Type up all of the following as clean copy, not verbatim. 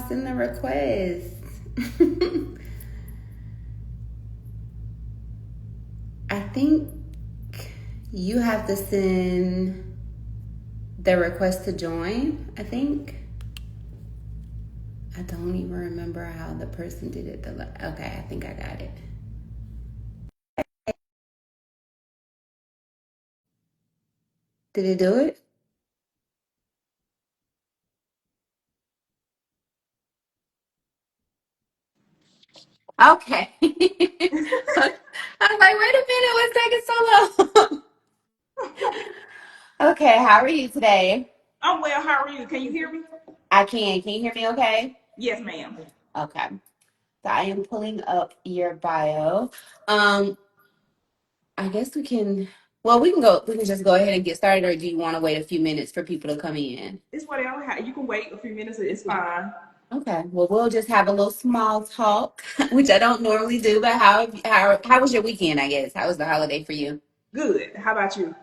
send the request. I think you have to send the request to join, I think. I don't even remember how the person did it. Okay, I think I got it. Did it do it? Okay. I was like, wait a minute, what's taking so long? Okay, how are you today? I'm well. How are you? Can you hear me? I can. Can you hear me okay? Yes, ma'am. Okay. So I am pulling up your bio. Um, I guess we can just go ahead and get started, or do you want to wait a few minutes for people to come in? It's whatever. You can wait a few minutes. It's fine. Okay. Well, we'll just have a little small talk, which I don't normally do, but how was your weekend, I guess? How was the holiday for you? Good. How about you?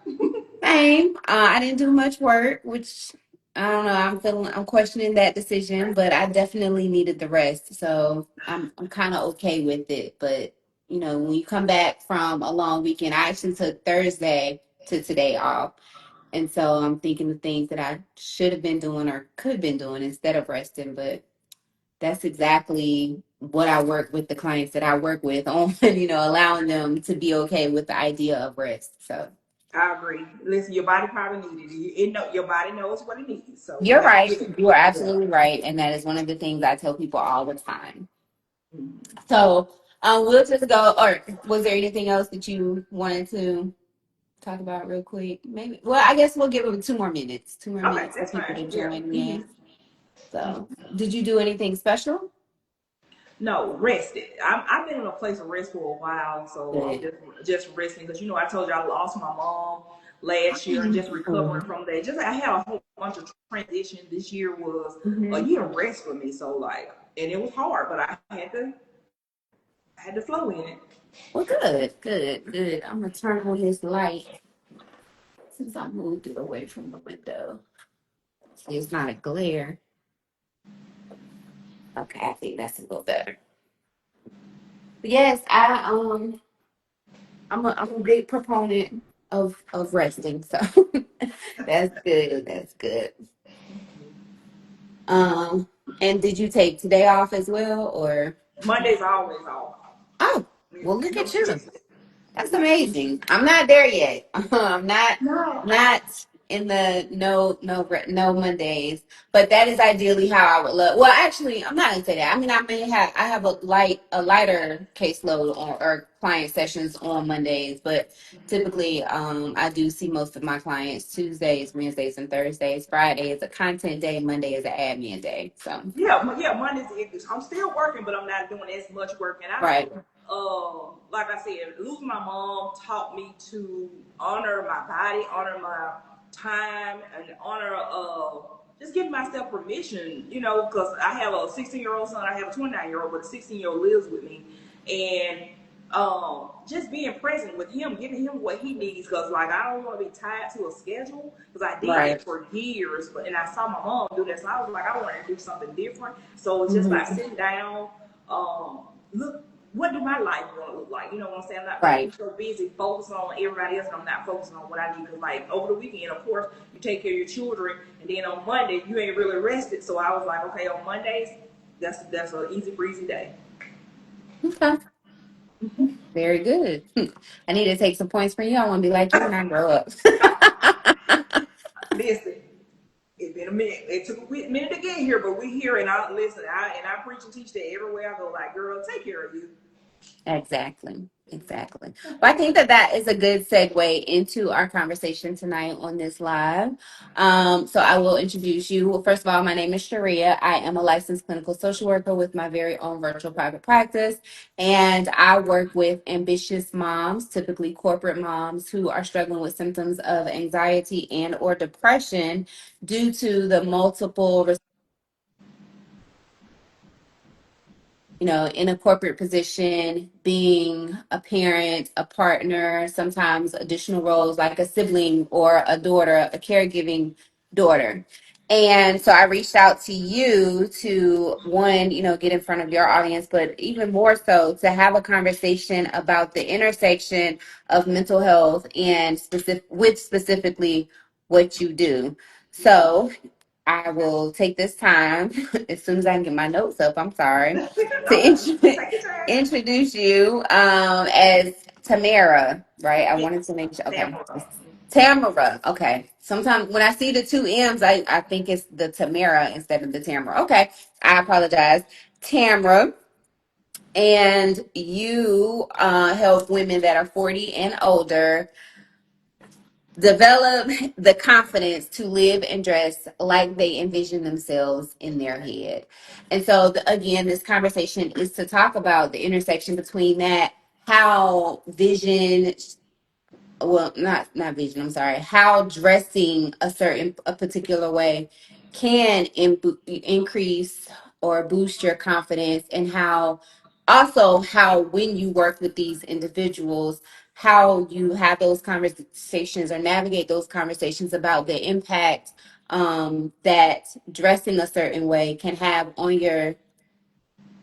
Same. I didn't do much work, which I don't know. I'm questioning that decision, but I definitely needed the rest, so I'm kind of okay with it. But when you come back from a long weekend, I actually took Thursday to today off, and so I'm thinking of things that I should have been doing or could have been doing instead of resting. But that's exactly what I work with the clients that I work with on, allowing them to be okay with the idea of rest. So. I agree. Listen, your body probably needed it. Your body knows what it needs, so You're that's right. good. You are Yeah. absolutely right. And that is one of the things I tell people all the time. So we'll just go, or was there anything else that you wanted to talk about real quick? Maybe, well, I guess we'll give them 2 more minutes, two more Okay, minutes for that's people fine. to Yeah. join in. So did you do anything special? No, rested. I've been in a place of rest for a while, so I'm Good. just resting because I told you I lost my mom last year and just recovering from that. Just I had a whole bunch of transition. This year was a Mm-hmm. year of rest for me, so and it was hard, but I had to flow in it. Well, good, good, good. I'm gonna turn on this light since I moved it away from the window. See, it's not a glare. Okay, I think that's a little better. But yes, I'm a big proponent of resting, so that's good. That's good. Um, and did you take today off as well, or? Monday's always off. Oh, Yeah, well, look no at you. excuses. That's amazing. I'm not there yet. I'm not No. not in the no Mondays, but that is ideally how I would love. Well, actually, I'm not gonna say that. I mean, I have a lighter caseload or client sessions on Mondays, but typically, I do see most of my clients Tuesdays, Wednesdays, and Thursdays. Friday is a content day. Monday is an admin day. So Yeah, Monday's English. I'm still working, but I'm not doing as much work. And right. like I said, losing my mom taught me to honor my body, honor my time, and honor just give myself permission. Because I have a 16-year-old son, I have a 29-year-old, but a 16-year-old lives with me, and just being present with him, giving him what he needs. Because I don't want to be tied to a schedule. Because I did Right. that for years, and I saw my mom do that, so I was like, I wanted to do something different. So it's just like Mhm. sitting down, look, what do my life want to look like? You know what I'm saying? I'm not Right. being so busy focusing on everybody else, and I'm not focusing on what I need. Because over the weekend, of course, you take care of your children, and then on Monday you ain't really rested. So I was like, okay, on Mondays, that's an easy breezy day. Okay. Very good. I need to take some points from you. I want to be like you when I grow up. Listen, it's been a minute. It took a minute to get here, but we here, and I listen. I preach and teach that everywhere I go. Like, girl, take care of you. Exactly. Exactly. Well, I think that that is a good segue into our conversation tonight on this live. So I will introduce you. Well, first of all, my name is Sharia. I am a licensed clinical social worker with my very own virtual private practice. And I work with ambitious moms, typically corporate moms, who are struggling with symptoms of anxiety and or depression due to the multiple in a corporate position, being a parent, a partner, sometimes additional roles like a sibling or a daughter, a caregiving daughter. And so I reached out to you to one, get in front of your audience, but even more so to have a conversation about the intersection of mental health and specifically what you do. So I will take this time as soon as I can get my notes up. I'm sorry to No, take your time. introduce you as Tamara, right? I Yeah, wanted to make sure. Okay, Tamara. Tamara. Okay. Sometimes when I see the two M's, I think it's the Tamara instead of the Tamara. Okay. I apologize. Tamara, and you help women that are 40 and older develop the confidence to live and dress like they envision themselves in their head. And so, again, this conversation is to talk about the intersection between that, how vision, well, not vision, I'm sorry, how dressing a particular way can increase or boost your confidence, and how when you work with these individuals, how you have those conversations or navigate those conversations about the impact that dressing a certain way can have on your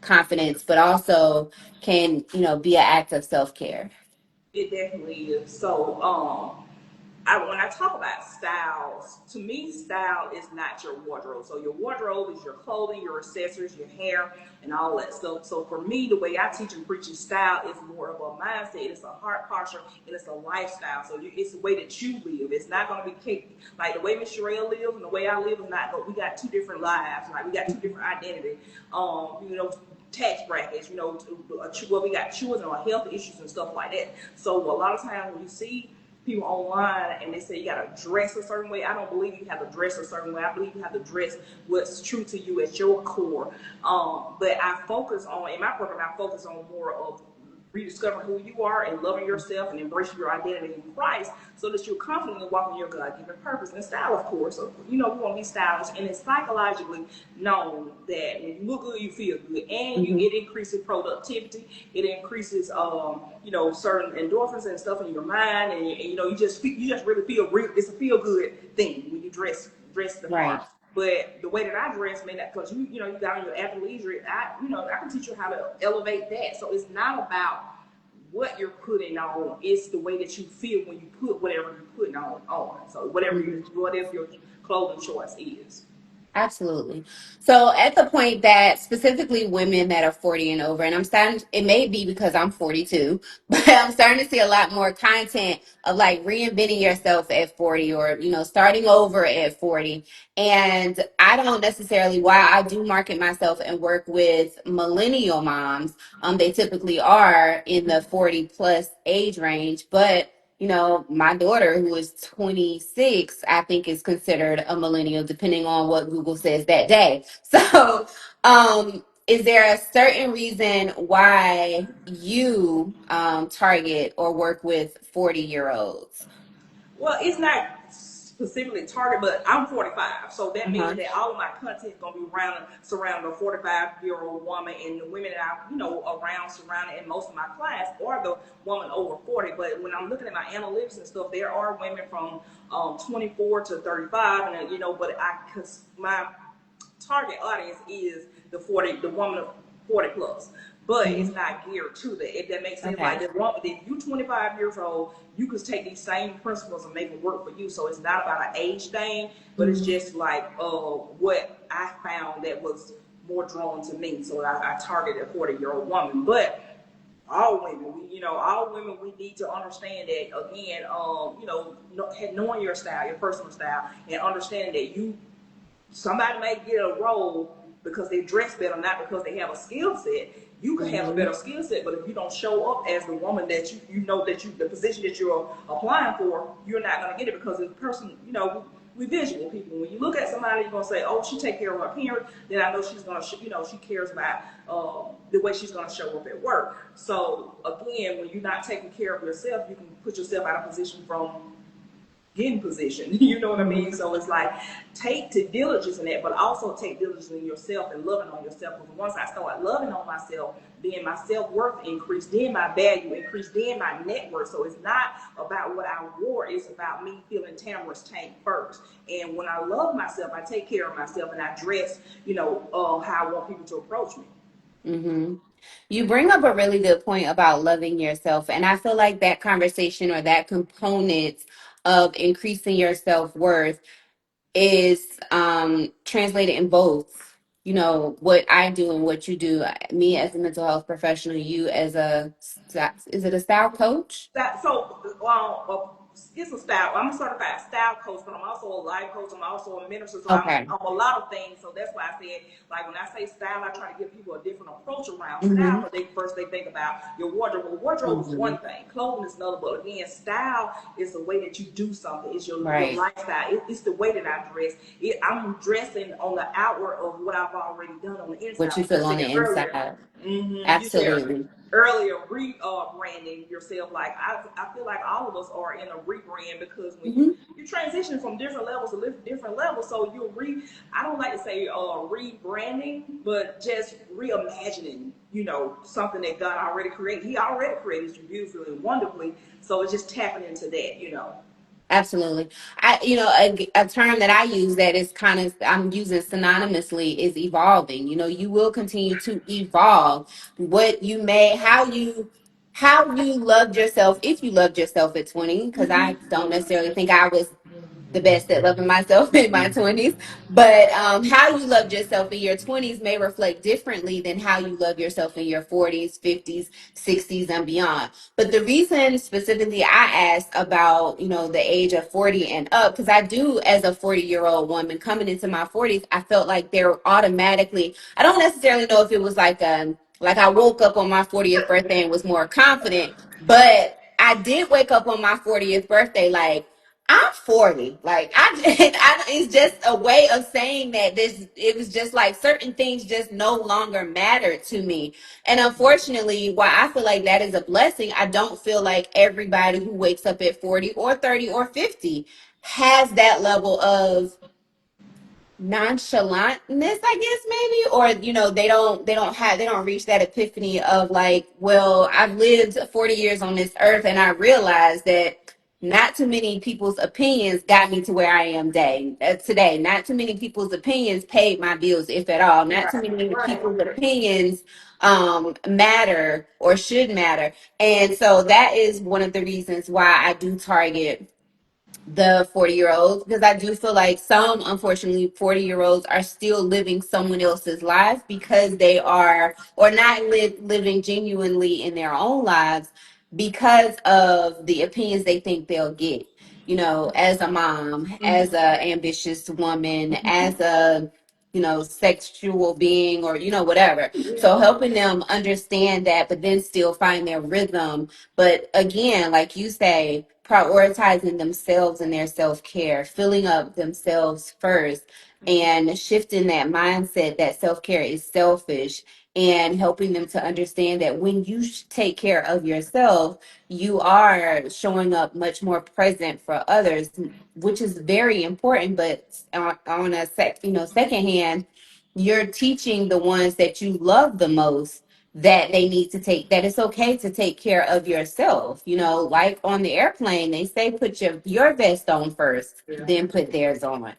confidence, but also can, be an act of self-care. It definitely is. So, when I talk about styles, to me, style is not your wardrobe. So your wardrobe is your clothing, your accessories, your hair, and all that stuff. So for me, the way I teach and preach is style is more of a mindset. It's a heart posture, and it's a lifestyle. So it's the way that you live. It's not going to be cake. Like the way Miss Sherelle lives and the way I live is not. But we got two different lives. Like we got two different identities. Tax brackets, where we got children or health issues and stuff like that. So a lot of times when you see people online and they say you got to dress a certain way, I don't believe you have to dress a certain way. I believe you have to dress what's true to you at your core. But in my program, I focus on more of rediscovering who you are and loving yourself and embracing your identity in Christ so that you're confidently walking your God-given purpose. And style, of course, so, we want to be stylish, and it's psychologically known that when you look good, you feel good, and Hmm. it increases productivity, it increases certain endorphins and stuff in your mind, and you just really feel real. It's a feel good thing when you dress the Right. part. But the way that I dress may not, because you got on your athleisure. I can teach you how to elevate that. So it's not about what you're putting on; it's the way that you feel when you put whatever you're putting on. So Hmm. whatever your clothing choice is. Absolutely. So at the point that specifically women that are 40 and over, and it may be because I'm 42, but I'm starting to see a lot more content of like reinventing yourself at 40, or, starting over at 40. And I don't necessarily, while I do market myself and work with millennial moms, they typically are in the 40 plus age range, but my daughter, who is 26, I think is considered a millennial, depending on what Google says that day. So, is there a certain reason why you target or work with 40-year-olds? Well, it's not specifically target, but I'm 45, so that means Uh-huh. that all of my content is gonna be surrounding a 45-year-old woman, and the women that I around surrounded, and most of my clients are the woman over 40. But when I'm looking at my analytics and stuff, there are women from 24 to 35, and but cause my target audience is the woman of 40 plus. But it's Mhm. not geared to that. If that makes sense, like Okay. if you 25 years old, you can take these same principles and make it work for you. So it's not about an age thing, but it's Mhm. just like what I found that was more drawn to me. So I targeted a 40-year-old woman, but all women, all women, we need to understand that again. Knowing your style, your personal style, and understanding that somebody may get a role because they dress better, not because they have a skill set. You could have a Mhm. better skill set, but if you don't show up as the woman that you know that the position that you're applying for, you're not going to get it because the person, we visual people. When you look at somebody, you're going to say, "Oh, she take care of her appearance." Then I know she's going to, she cares about the way she's going to show up at work. So again, when you're not taking care of yourself, you can put yourself out of position from getting position. You know what I mean? Mhm. So it's like take to diligence in that, but also take diligence in yourself and loving on yourself. Because once I start loving on myself, then my self worth increased, then my value increased, then my net worth. So it's not about what I wore; it's about me feeling Tamara's tank first. And when I love myself, I take care of myself and I dress, how I want people to approach me. Mhm. You bring up a really good point about loving yourself. And I feel like that conversation or that component of increasing your self worth is translated in both, what I do and what you do. Me as a mental health professional, you as is it a style coach? It's a style. I'm a certified style coach, but I'm also a life coach. I'm also a minister, so I'm, Okay. I'm a lot of things. So that's why I said, like when I say style, I try to give people a different approach around style. Mm-hmm. But they think about your wardrobe. Well, wardrobe is Mm-hmm. one thing, clothing is another. But again, style is the way that you do something. It's your Right. lifestyle. It's the way that I dress. I'm dressing on the outward of what I've already done on the inside. What you Like you feel on said the earlier, inside. you said Absolutely. earlier branding yourself. Like I feel like all of us are in a rebrand because when you Mm-hmm. you transition from different levels to different levels, so you'll I don't like to say rebranding, but just reimagining, something that God already created. He already created you beautifully and wonderfully, so it's just tapping into that. Absolutely. A term that I use that is I'm using synonymously is evolving. You will continue to evolve. How you loved yourself, if you loved yourself at 20, because I don't necessarily think I was the best at loving myself in my 20s. But how you loved yourself in your 20s may reflect differently than how you love yourself in your 40s, 50s, 60s, and beyond. But the reason specifically I asked about, the age of 40 and up, because I do, as a 40-year-old woman coming into my 40s, I felt like they're automatically, I don't necessarily know if it was like I woke up on my 40th birthday and was more confident, but I did wake up on my 40th birthday like, I'm 40. Like it's just a way of saying that it was just like certain things just no longer matter to me. And unfortunately, while I feel like that is a blessing, I don't feel like everybody who wakes up at 40 or 30 or 50 has that level of nonchalantness, I guess, maybe, or they don't reach that epiphany of like, well, I've lived 40 years on this earth and I realized that not too many people's opinions got me to where I am today. Not too many people's opinions paid my bills, if at all. Not too Right, many right. people's opinions matter or should matter. And so that is one of the reasons why I do target the 40-year-olds, because I do feel like some, unfortunately, 40-year-olds are still living someone else's life because they are, or not living genuinely in their own lives because of the opinions they think they'll get. As a mom, as a ambitious woman, as a sexual being, or whatever. So helping them understand that, but then still find their rhythm. But again, like you say, prioritizing themselves and their self-care, filling up themselves first, and shifting that mindset that self-care is selfish, and helping them to understand that when you take care of yourself, you are showing up much more present for others, which is very important. But on a second hand, you're teaching the ones that you love the most that that it's okay to take care of yourself. Like on the airplane, they say put your vest on first, then put theirs on.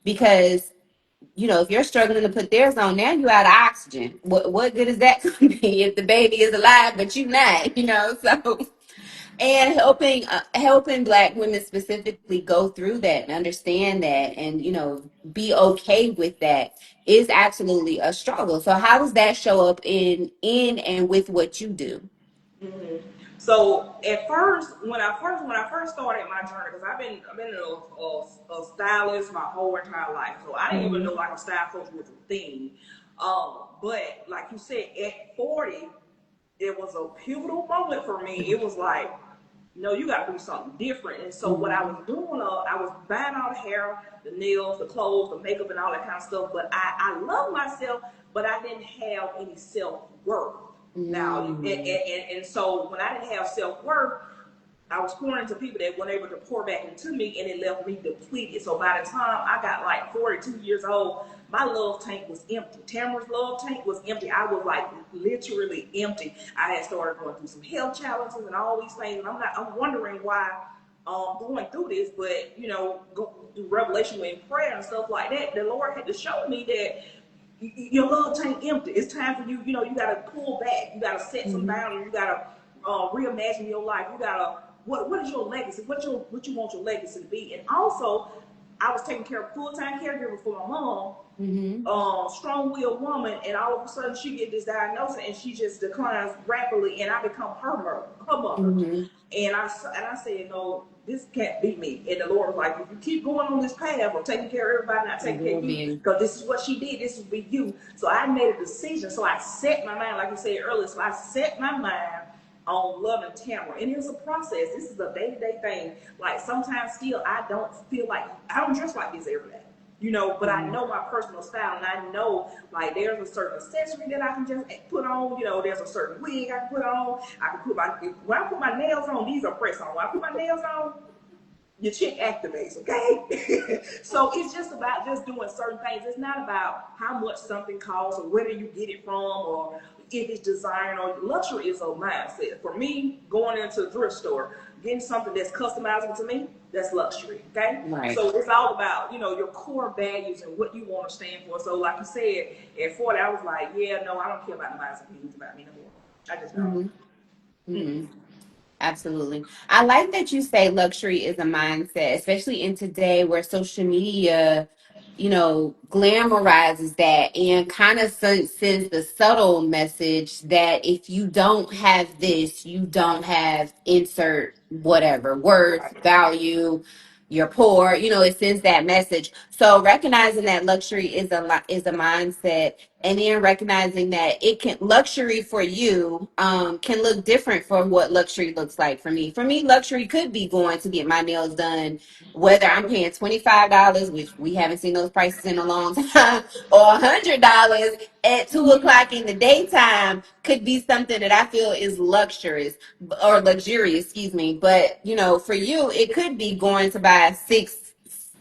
Because if you're struggling to put theirs on, now you out of oxygen. What good is that going to be if the baby is alive but you not? So, and helping Black women specifically go through that and understand that, and be okay with that is absolutely a struggle. So how does that show up in and with what you do? Hmm. So at first, when I first started my journey, because I've been a stylist my whole entire life, so I didn't even know Mhm. like a style coach was a thing. But like you said, at 40, it was a pivotal moment for me. It was like, no, you got to do something different. And so what I was Mhm. doing, I was buying all the hair, the nails, the clothes, the makeup, and all that kind of stuff. But I love myself, but I didn't have any self worth. Now, Mm. and so when I didn't have self worth, I was pouring into people that weren't able to pour back into me, and it left me depleted. So by the time I got like 42 years old, my love tank was empty. Tamara's love tank was empty. I was like literally empty. I had started going through some health challenges and all these things, and I'm wondering why going through this, but go through revelation and prayer and stuff like that, the Lord had to show me that your love tank empty. It's time for you. You got to pull back. You got to set some Mm-hmm. boundaries. You got to reimagine your life. You got to what is your legacy? What you want your legacy to be? And also, I was taking care of full-time caregiver for my mom, Mm-hmm. strong-willed woman, and all of a sudden she get this diagnosis and she just declines rapidly, and I become her mother. Mm-hmm. And I said, no, this can't be me. And the Lord was like, if you keep going on this path of taking care of everybody, not It taking care will of you, be. because this is what she did, this will be you. So I made a decision. So I set my mind, like I said earlier, so I set my mind on loving Tamara. And it was a process. This is a day-to-day thing. Like sometimes still I don't feel like I don't dress like this every day. But I Mm-hmm. know my personal style, and I know like there's a certain accessory that I can just put on. There's a certain wig I can put on. I can put when I put my nails on, these are press on. When I put my nails on, your chick activates, okay? So it's just about just doing certain things. It's not about how much something costs or where you get it from or if it's design or luxury is a mindset. For me, going into a thrift store, getting something that's customizable to me, that's luxury, okay? Right. So it's all about, your core values and what you want to stand for. So like you said, at 40, I was like, yeah, no, I don't care about the mind's opinions about me no more. I just don't. Mm-hmm. Mm-hmm. Mm-mm. Absolutely. I like that you say luxury is a mindset, especially in today where social media, glamorizes that and kind of sends the subtle message that if you don't have this, you don't have insert whatever worth, Right. value, you're poor. It sends that message. So recognizing that luxury is a mindset, and then recognizing that it can luxury for you can look different from what luxury looks like for me. For me, luxury could be going to get my nails done, whether I'm paying $25, which we haven't seen those prices in a long time, or $100 at 2 o'clock in the daytime could be something that I feel is luxurious or luxurious, excuse me. But for you, it could be going to buy 6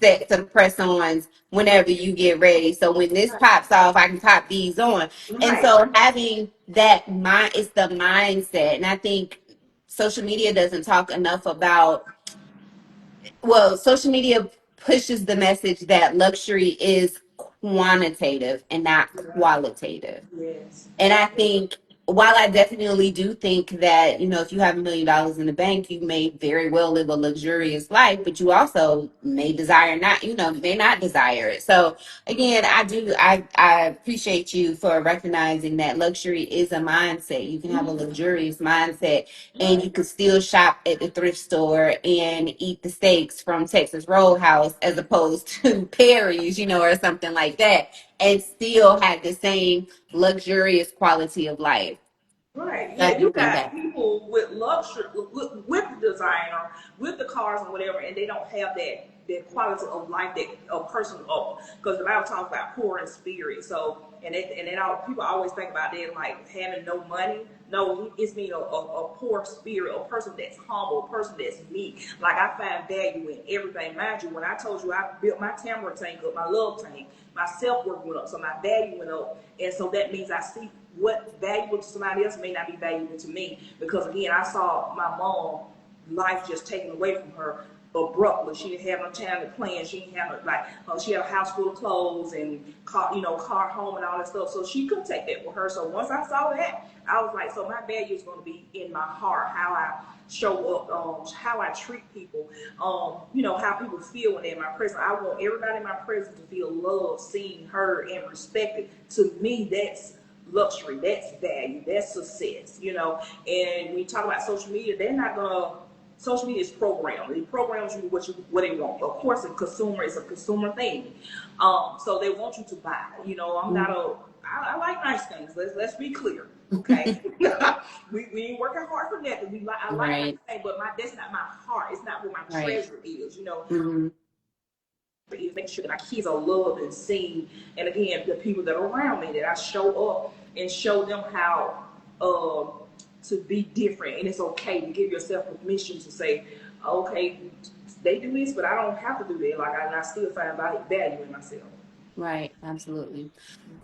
sets of press-ons whenever you get ready. So when this pops off, I can pop these on. And Right. so having that mind, it's the mindset. And I think social media doesn't talk enough about, well, social media pushes the message that luxury is quantitative and not qualitative. Yes. And I think, while I definitely do think that, if you have $1 million in the bank, you may very well live a luxurious life, but you also may desire not, may not desire it. So again, I appreciate you for recognizing that luxury is a mindset. You can have a luxurious mindset and you Right. can still shop at the thrift store and eat the steaks from Texas Roadhouse as opposed to Perry's, or something like that, and still have the same luxurious quality of life. Right. So I Yeah, do you think got that. people with luxury, with the designer, with the cars and whatever, and they don't have that quality of life that a person because the Bible talks about poor in spirit. So and then all people always think about that like having no money. No, it's mean a poor spirit, a person that's humble, a person that's meek. Like I find value in everything. Mind you, when I told you I built my Tamara tank up, my love tank, my self worth went up, so my value went up, and so that means I see what valuable to somebody else may not be valuable to me. Because again, I saw my mom life just taken away from her abruptly. She didn't have no time to plan. She didn't have she had a house full of clothes and car home and all that stuff. So she couldn't take that with her. So once I saw that, I was like, so my value is going to be in my heart, how I show up, how I treat people, how people feel when they're in my presence. I want everybody in my presence to feel loved, seen, heard, and respected. To me, that's luxury, that's value, that's success, And when you talk about social media, they're not gonna. Social media is programmed. It programs you what they want. Of course, a consumer is a consumer thing, so they want you to buy. I'm not a. I like nice things. Let's be clear, okay? we ain't working hard for nothing. I like nice Right, things, but that's not my heart. It's not where my right. treasure is. Hmm. Is making sure that my kids are loved and seen, and again, the people that are around me, that I show up and show them how to be different, and it's okay to give yourself permission to say, okay, they do this, but I don't have to do that. Like I still find value in myself. Right, absolutely.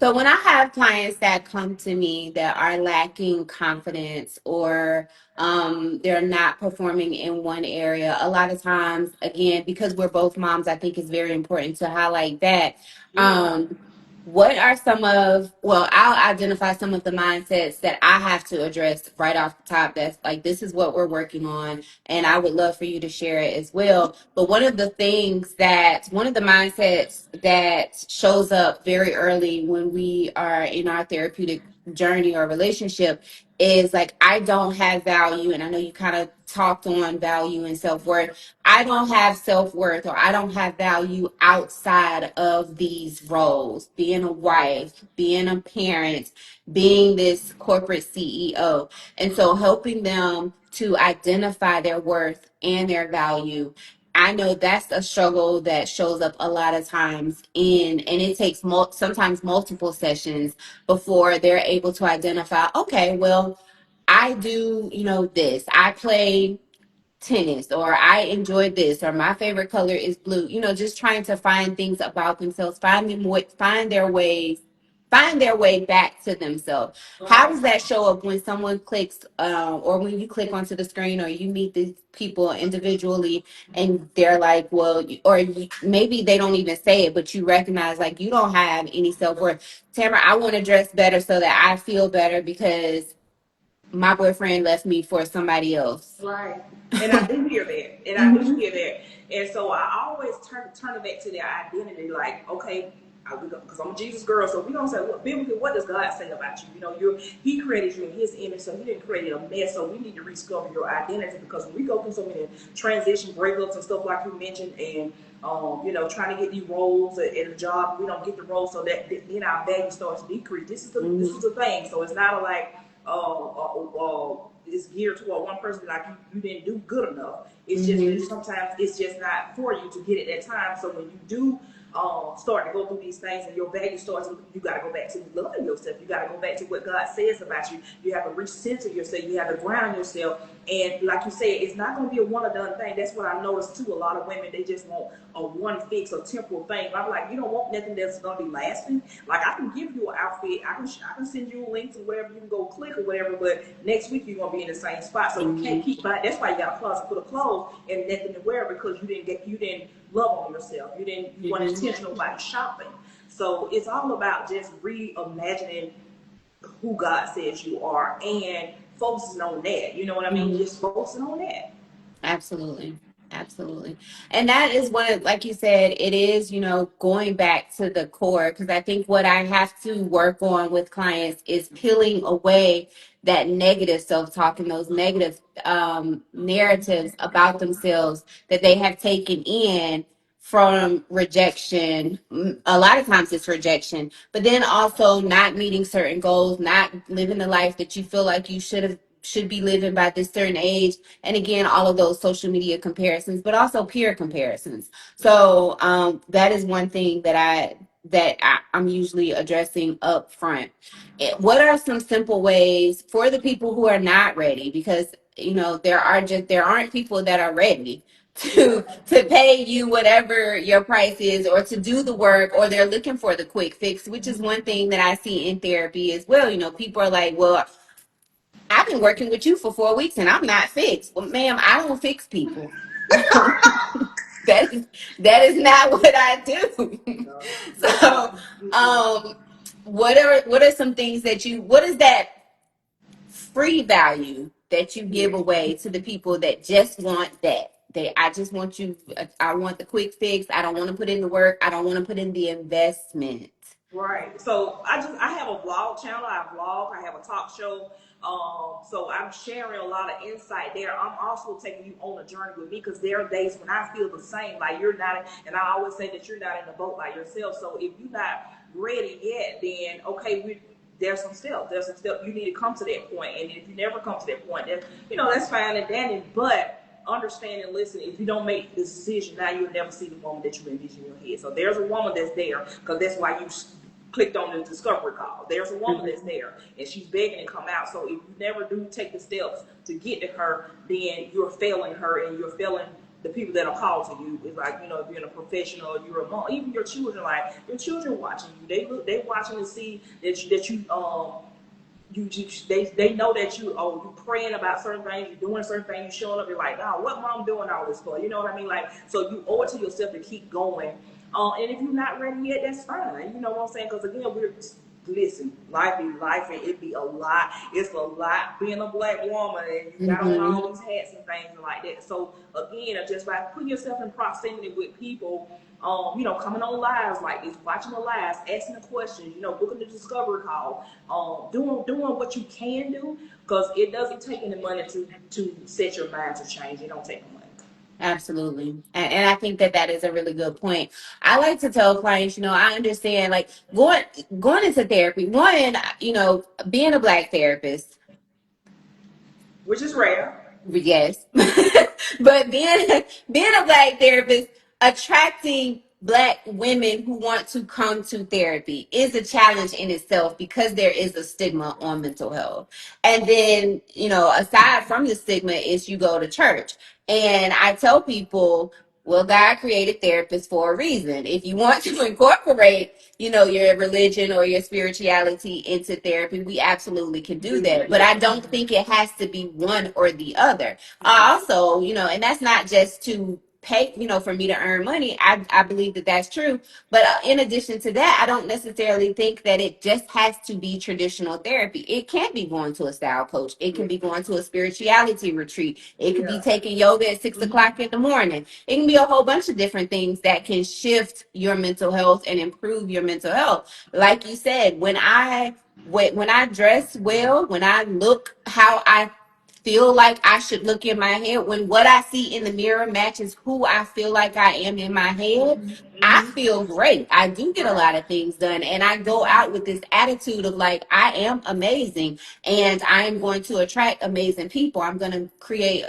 So when I have clients that come to me that are lacking confidence or they're not performing in one area, a lot of times, again, because we're both moms, I think it's very important to highlight that. Yeah. Um, what are well, I'll identify some of the mindsets that I have to address right off the top. That's like, this is what we're working on. And I would love for you to share it as well. But one of the mindsets that shows up very early when we are in our therapeutic journey or relationship is like, I don't have value. And I know you kind of talked on value and self worth. I don't have self worth or I don't have value outside of these roles, being a wife, being a parent, being this corporate CEO. And so helping them to identify their worth and their value. I know that's a struggle that shows up a lot of times and it takes sometimes multiple sessions before they're able to identify, okay, well, I do, this. I play tennis or I enjoy this or my favorite color is blue. Just trying to find things about themselves, find their way back to themselves. How Right. does that show up when someone clicks or when you click onto the screen or you meet these people individually and they're like, well, maybe they don't even say it, but you recognize like you don't have any self-worth. Tamara, I want to dress better so that I feel better because my boyfriend left me for somebody else. Right. And I do hear that. And I do Hmm. hear that. And so I always turn it back to their identity. Like, okay, because I'm a Jesus girl, so we don't say, well, biblically, what does God say about you? He created you in His image, so He didn't create a mess. So we need to rediscover your identity because when we go through so many transition breakups and stuff like you mentioned, and trying to get these roles at a job, we don't get the roles, so that then our value starts to decrease. This Hmm. is the thing. So it's not like is geared toward one person, like you didn't do good enough. It's just that Hmm. sometimes it's just not for you to get at that time. So when you do start to go through these things and your value starts, you got to go back to loving yourself. You got to go back to what God says about you. You have to recenter yourself. You have to ground yourself. And like you said, it's not going to be a one or done thing. That's what I noticed too. A lot of women, they just want a one fix or temporal thing. I'm like, you don't want nothing that's going to be lasting. Like I can give you an outfit. I can send you a link to whatever you can go click or whatever. But next week you're going to be in the same spot. So you can't Hmm. keep buying. That's why you got a closet full of clothes and nothing to wear because you didn't love on yourself. You weren't Hmm. intentional about shopping. So it's all about just reimagining who God says you are and focusing on that. You know what I mean? Hmm. Just focusing on that. Absolutely. Absolutely. And that is like you said, it is, going back to the core. Because I think what I have to work on with clients is peeling away that negative self talk and those negative narratives about themselves that they have taken in from rejection. A lot of times it's rejection, but then also not meeting certain goals, not living the life that you feel like you should be living by this certain age, and again all of those social media comparisons, but also peer comparisons. So that is one thing I'm usually addressing up front. What are some simple ways for the people who are not ready? Because there aren't people that are ready Yeah. to pay you whatever your price is or to do the work, or they're looking for the quick fix, which is one thing that I see in therapy as well. People are like, well, I've been working with you for 4 weeks and I'm not fixed. Well, ma'am, I don't fix people. that is that is not what I do. So, um, what are some things what is that free value that you give Yeah. away to the people that just want that? I just want you. I want the quick fix. I don't want to put in the work. I don't want to put in the investment. Right. So I have a blog channel. I vlog. I have a talk show. So I'm sharing a lot of insight there. I'm also taking you on a journey with me because there are days when I feel the same. Like you're not, and I always say that you're not in the boat by yourself. So if you're not ready yet, then okay, there's some steps. There's some steps. You need to come to that point. And if you never come to that point, then that's fine and dandy. But understand and listen. If you don't make the decision now, you'll never see the woman that you envision in your head. So there's a woman that's there because that's why you clicked on the discovery call. There's a woman that's Mhm. there and she's begging to come out. So if you never do take the steps to get to her, then you're failing her and you're failing the people that are called to you. It's like, if you're in a professional, you're a mom, even your children, like your children watching you. They watching to see they know that you praying about certain things, you're doing certain things, you showing up, you're like, oh, what mom doing all this for? You know what I mean? Like, so you owe it to yourself to keep going. And if you're not ready yet, that's fine. You know what I'm saying? Because again, listen, life be life, and it be a lot. It's a lot being a black woman, and you got on Mhm. all these hats and things like that. So again, just by putting yourself in proximity with people, coming on lives like this, watching the lives, asking the questions, booking the discovery call, doing what you can do, because it doesn't take any money to set your mind to change. It don't take no money. Absolutely. And I think that that is a really good point. I like to tell clients, I understand like going into therapy, one, being a black therapist, Which is rare. yes. But being a black therapist, attracting black women who want to come to therapy is a challenge in itself because there is a stigma on mental health. And then, aside from the stigma is you go to church. And I tell people, well, God created therapists for a reason. If you want to incorporate, your religion or your spirituality into therapy, we absolutely can do Do that. But I yeah. don't think it has to be one or the other. Also, and that's not just to pay, for me to earn money. I believe that that's true. But in addition to that, I don't necessarily think that it just has to be traditional therapy. It can be going to a style coach. It can Yeah. be going to a spirituality retreat. It could be Yeah. taking yoga at 6 o'clock in the morning. It can be a whole bunch of different things that can shift your mental health and improve your mental health. Like you said, when I dress well, when I look how I feel like I should look in my head, when what I see in the mirror matches who I feel like I am in my head, I feel great. I do get a Right. lot of things done, and I go out with this attitude of like, I am amazing, and I am going to attract amazing people. I'm going to create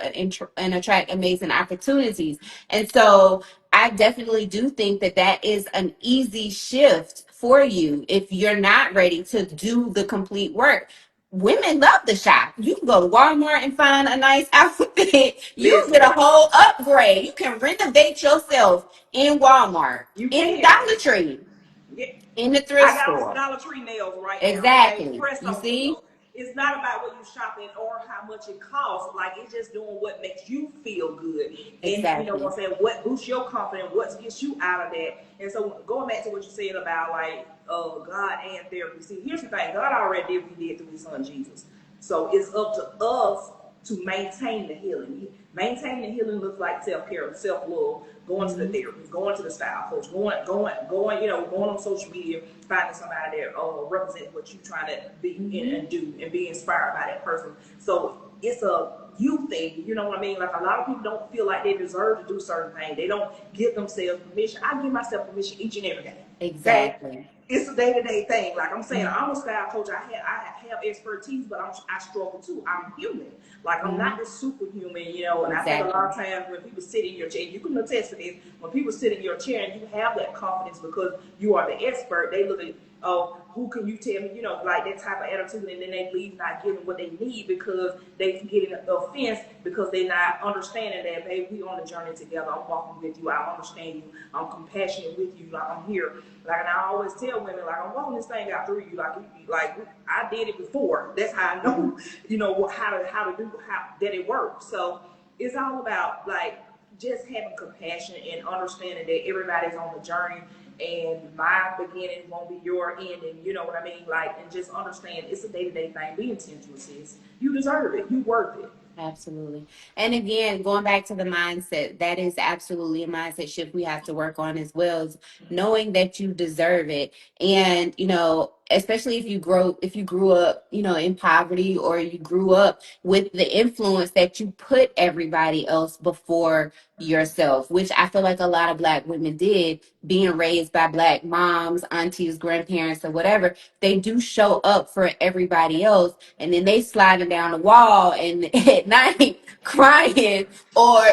and attract amazing opportunities. And so I definitely do think that that is an easy shift for you if you're not ready to do the complete work. Women love to shop. You can go to Walmart and find a nice outfit. You can get Listen, a whole upgrade. You can renovate yourself in Walmart, you in can. Dollar Tree, Yeah. in the I thrift got on some store. Dollar Tree nails right now, okay? Exactly. Press You on see? nails. It's not about what you shopping or how much it costs. Like, it's just doing what makes you feel good. And, you know what Exactly. I'm saying? What boosts your confidence, what gets you out of that. And so, going back to what you said about, like, God and therapy. See, here's the thing. God already did what he did through his son, Jesus. So, it's up to us to maintain the healing. Maintaining the healing looks like self-care, self-love, going to the Mhm. therapist, going to the style coach, going on social media, finding somebody that represents what you're trying to be Mhm. and do, and be inspired by that person. So it's a you thing, you know what I mean? Like, a lot of people don't feel like they deserve to do certain things. They don't give themselves permission. I give myself permission each and every day. Okay, Exactly. it's a day-to-day thing. Like I'm saying, Mhm. I'm a style coach. I have expertise, but I struggle too. I'm human. Like, I'm not Mhm. this superhuman, And I think a lot Exactly. of times when people sit in your chair, you can attest to this. When people sit in your chair and you have that confidence because you are the expert, they look at, oh, who can you tell me? Like that type of attitude, and then they leave not getting what they need because they get an offense because they're not understanding that, baby, we on the journey together. I'm walking with you. I understand you. I'm compassionate with you. Like, I'm here. Like, and I always tell women, like, I'm walking this thing out through you. Like I did it before. That's how I know, Mhm. how to do how that it works. So it's all about, like, just having compassion and understanding that everybody's on the journey, and my beginning won't be your ending. You know what I mean? Like, and just understand it's a day-to-day thing. Be intentional, sis. You deserve it. You worth it. Absolutely. And again, going back to the mindset, that is absolutely a mindset shift we have to work on as well, is knowing that you deserve it. And, especially if you grew up, in poverty, or you grew up with the influence that you put everybody else before yourself, which I feel like a lot of black women did, being raised by black moms, aunties, grandparents, or whatever. They do show up for everybody else, and then they sliding down the wall and at night crying, or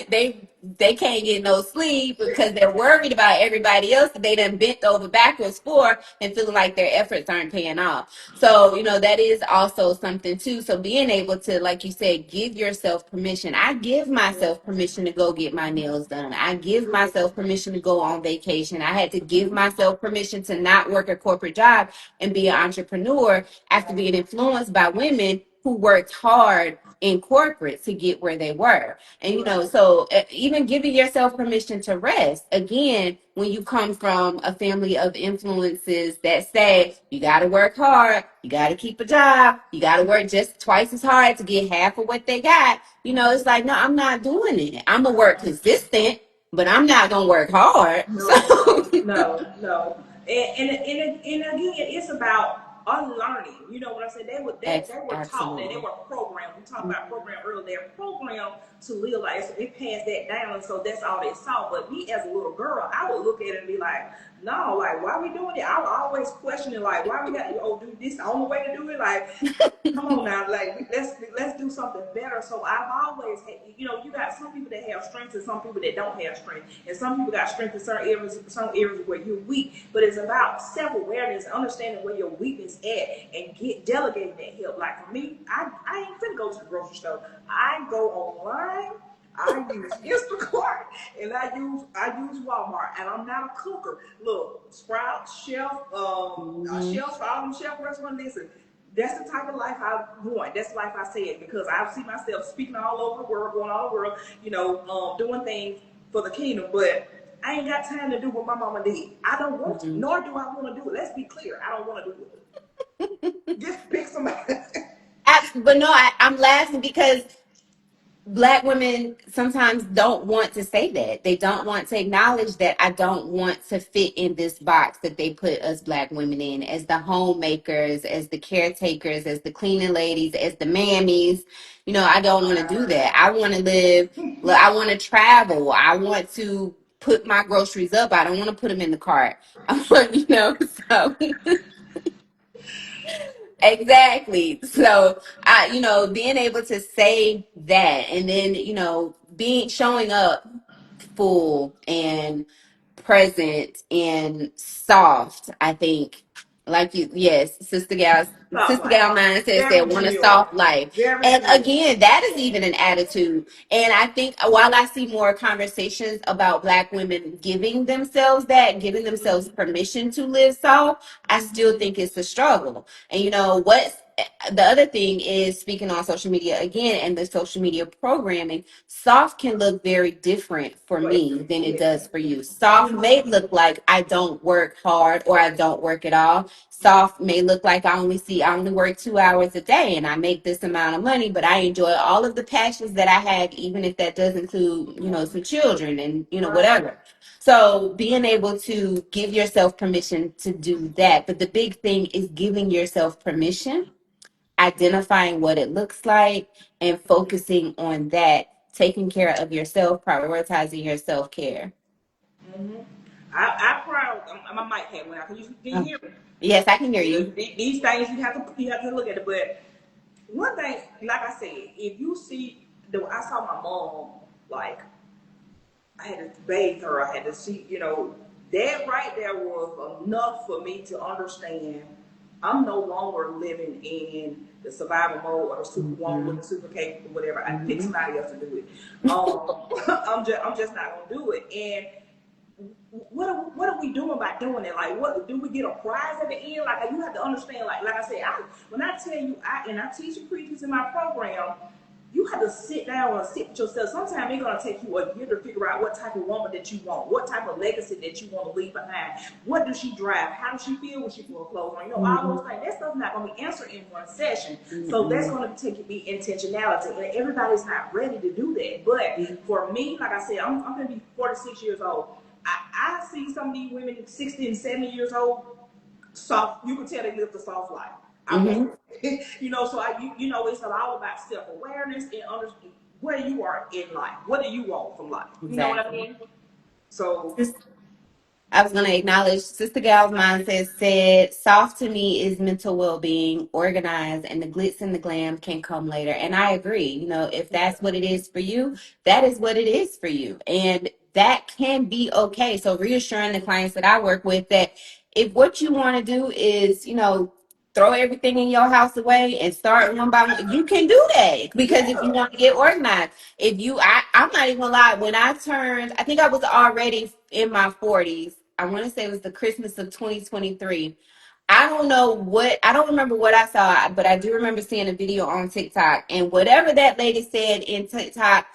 they they can't get no sleep because they're worried about everybody else that they done bent over backwards for and feeling like their efforts aren't paying off. So, that is also something too. So being able to, like you said, give yourself permission. I give myself permission to go get my nails done. I give myself permission to go on vacation. I had to give myself permission to not work a corporate job and be an entrepreneur after being influenced by women who worked hard in corporate to get where they were. And so even giving yourself permission to rest. Again, when you come from a family of influences that say you got to work hard, you got to keep a job, you got to work just twice as hard to get half of what they got, it's like, no, I'm not doing it. I'm gonna work consistent, but I'm not gonna work hard. So No, no, no, no. And again, it's about unlearning. You know what I said? They were taught that, they absolutely. were programmed. We talked about program earlier. They're programmed to live like, so they passed that down, and so that's all they saw. But me as a little girl, I would look at it and be like, no, like, why are we doing it? I would always question it, like, why we got to do this? The only way to do it, like, come on now, like, let's do something better. So I've always had, you got some people that have strengths and some people that don't have strength, and some people got strength in some areas where you're weak. But it's about self-awareness, understanding where your weakness at, and delegating that help. Like for me, I ain't finna go to the grocery store. I go online. I use Instacart and I use Walmart, and I'm not a cooker. Look, Sprouts, Mhm. Chef, all them chef restaurants. Listen, that's the type of life I want. That's the life I said, because I see myself speaking all over the world, going all over the world, doing things for the kingdom. But I ain't got time to do what my mama did. I don't want to, Mhm. nor do I want to do it. Let's be clear. I don't want to do it. Just pick somebody. But no, I'm laughing because Black women sometimes don't want to say that. They don't want to acknowledge that I don't want to fit in this box that they put us Black women in as the homemakers, as the caretakers, as the cleaning ladies, as the mammies. I don't want to do that. I want to live, I want to travel. I want to put my groceries up. I don't want to put them in the cart. I want, so exactly. So being able to say that, and then, being showing up full and present and soft, I think, like you, yes, Soft sister life. gal mindset Very said want a demure. soft life. Very And demure. again, that is even an attitude. And I think while I see more conversations about Black women giving themselves permission to live soft, I still think it's a struggle. And what's the other thing is, speaking on social media again, and the social media programming, soft can look very different for Wait. me than it Yes. does for you. Soft may look like I don't work hard or I don't work at all. Soft may look like I only work 2 hours a day and I make this amount of money, but I enjoy all of the passions that I have, even if that does include, some children and, Right. whatever. So being able to give yourself permission to do that. But the big thing is giving yourself permission, identifying what it looks like, and focusing on that, taking care of yourself, prioritizing your self-care. Mm-hmm. I proud. My mic had went out. Can you Oh, hear me? yes, I can hear you. These things you have to look at it. But one thing, like I said, if you see I saw my mom, like, I had to bathe her. I had to see, that right there was enough for me to understand I'm no longer living in the survival mode or the superwoman with Mm-hmm. the super cape or whatever. I pick Mm-hmm. somebody else to do it. I'm just not gonna do it. And what are we doing by doing it? Like, what do we get a prize at the end? Like, you have to understand. Like I said, when I tell you, I teach and preach this in my program. You have to sit down and sit with yourself. Sometimes it's gonna take you a year to figure out what type of woman that you want, what type of legacy that you want to leave behind. What does she drive? How does she feel when she put her clothes on? All those things. That stuff's not gonna be answered in one session. So that's Mm-hmm. gonna be intentionality, and everybody's not ready to do that. But for me, like I said, I'm gonna be 46 years old. I see some of these women 60 and 70 years old, soft. You can tell they lived a soft life. I Mm-hmm. want it. So it's all about self awareness and understanding where you are in life. What do you want from life? You know what I Exactly. mean? So I was going to acknowledge Sister Gal's mindset said, soft to me is mental well being, organized, and the glitz and the glam can come later. And I agree. You know, if that's what it is for you, that is what it is for you. And that can be okay. So, reassuring the clients that I work with that if what you want to do is, you know, throw everything in your house away and start one by one, you can do that because if you Yeah. want to get organized, if you, I'm not even gonna lie, when I turned, I think I was already in my 40s. I want to say it was the Christmas of 2023. I don't know what, I don't remember what I saw, but I do remember seeing a video on TikTok. And whatever that lady said in TikTok,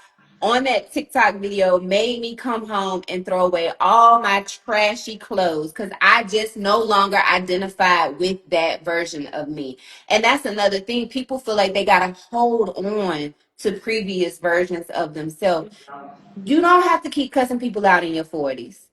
on that TikTok video, made me come home and throw away all my trashy clothes because I just no longer identified with that version of me. And that's another thing. People feel like they got to hold on to previous versions of themselves. You don't have to keep cussing people out in your 40s.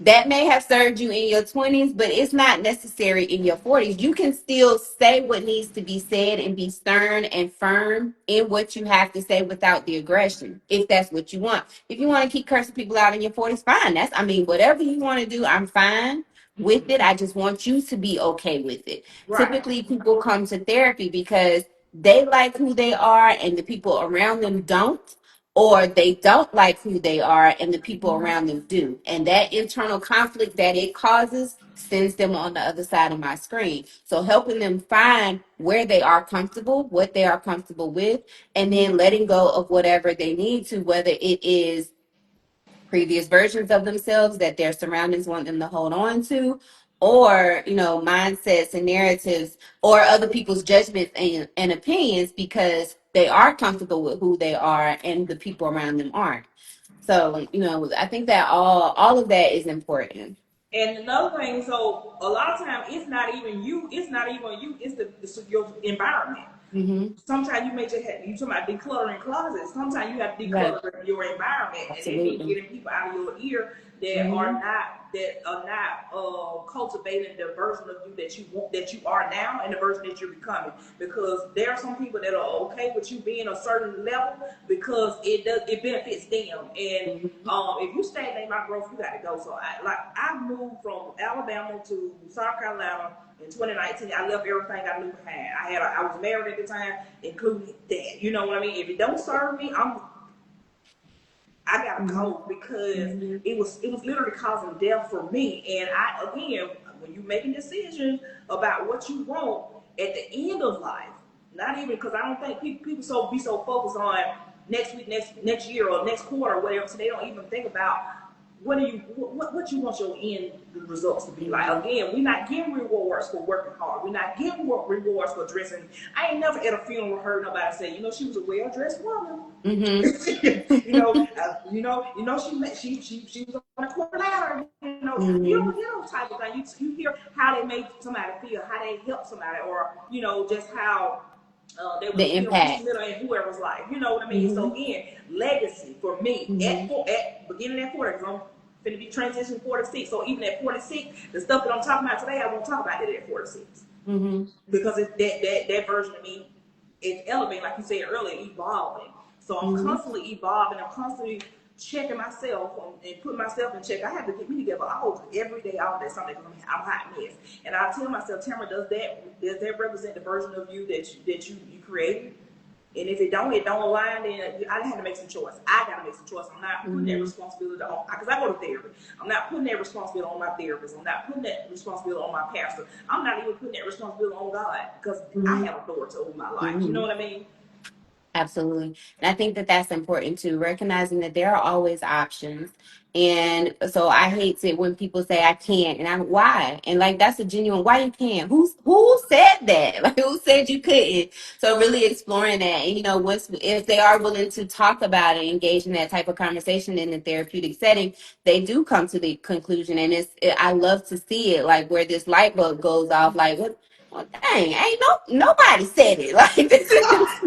That may have served you in your 20s, but it's not necessary in your 40s. You can still say what needs to be said and be stern and firm in what you have to say without the aggression, if that's what you want. If you want to keep cursing people out in your 40s, fine. That's, I mean, whatever you want to do, I'm fine with it. I just want you to be okay with it. Right. Typically, people come to therapy because they like who they are and the people around them don't, or they don't like who they are and the people around them do. And that internal conflict that it causes sends them on the other side of my screen. So helping them find where they are comfortable, what they are comfortable with, and then letting go of whatever they need to, whether it is previous versions of themselves that their surroundings want them to hold on to, or you know, mindsets and narratives or other people's judgments and opinions because they are comfortable with who they are and the people around them aren't. So you know, I think that all of that is important. And another thing, so a lot of times it's not even you, it's your environment. Mm-hmm. Sometimes you may just have, you talking about decluttering closets. Sometimes you have to Right. declutter your environment, and it means Absolutely. getting people out of your ear Mm-hmm. that are not cultivating the version of you that you want, that you are now, and the version that you're becoming. Because there are some people that are okay with you being a certain level because it benefits them. And Mm-hmm. if you stagnate my growth, you got to go. So I moved from Alabama to South Carolina in 2019. I left everything I knew behind. I was married at the time, including that. You know what I mean? If it don't serve me, I gotta Mm-hmm. go because Mm-hmm. it was literally causing death for me. And I again, when you're making decisions about what you want at the end of life, not even because I don't think people be so focused on next week, next year, or next quarter, or whatever, so they don't even think about what you want your end results to be like. Mm-hmm. Again, we're not getting rewards for working hard. We're not getting rewards for dressing. I ain't never at a funeral heard nobody say, she was a well dressed woman. She was on a corner ladder. Mm-hmm. You know type of thing. You hear how they made somebody feel, how they helped somebody, or just how they was The impact. instrumental in whoever's life. You know what I mean? So Mm-hmm. again, legacy for me Mm-hmm. at beginning at 40, because I'm finna be transitioning 46. So even at 46, the stuff that I'm talking about today, I won't talk about it at 46 Mm-hmm. because it's that version of me is elevating, like you said earlier, evolving. So I'm Mm-hmm. constantly evolving. I'm constantly checking myself and putting myself in check. I have to get me together every day, all day, Sunday, because I'm hot mess. And I tell myself, Tamara, does that represent the version of you that you created? And if it don't align, then I have to make some choice. I got to make some choice. I'm not putting that Mm-hmm. responsibility on, because I go to therapy. I'm not putting that responsibility on my therapist. I'm not putting that responsibility on my pastor. I'm not even putting that responsibility on God, because I Mm-hmm. have authority over my life. You know Mm-hmm. what I mean? Absolutely. And I think that that's important too, recognizing that there are always options. And so I hate it when people say I can't, and I'm why? And like that's a genuine why you can't. Who said that? Like who said you couldn't? So really exploring that, and you know, once if they are willing to talk about it, engage in that type of conversation in the therapeutic setting, they do come to the conclusion. And I love to see it, like where this light bulb goes off, like what? Well, dang, ain't nobody said it like this.